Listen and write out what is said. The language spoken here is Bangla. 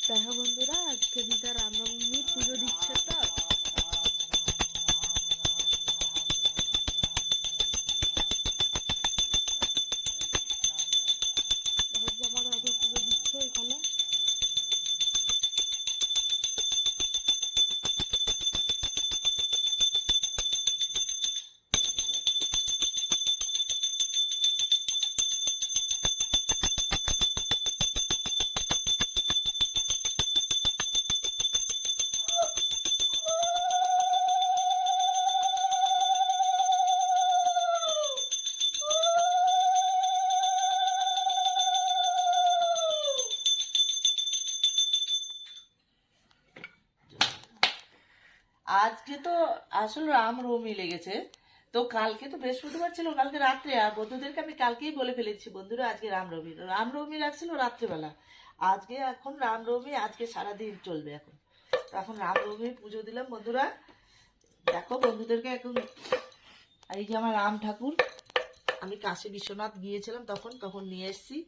দেখো বন্ধুরা, আজকে দিদা রামনবমী পুজো দিচ্ছে তো। দেখো যে আমার দাদু পুজো দিচ্ছে এখানে। আজকে তো আসলে রামনবমী লেগেছে। তো কালকে তো বৃহস্পতিবার ছিল, কালকে রাত্রে। আর বন্ধুদেরকে আমি কালকেই বলে ফেলেছি, বন্ধুরা আজকে রামনবমী। রামনবমী রাখছিল রাত্রেবেলা। আজকে এখন রামনবমী, আজকে সারাদিন চলবে। এখন রামনবমী পুজো দিলাম বন্ধুরা। দেখো বন্ধুদেরকে এখন, এই যে আমার রাম ঠাকুর, আমি কাশী বিশ্বনাথ গিয়েছিলাম তখন নিয়ে এসেছি।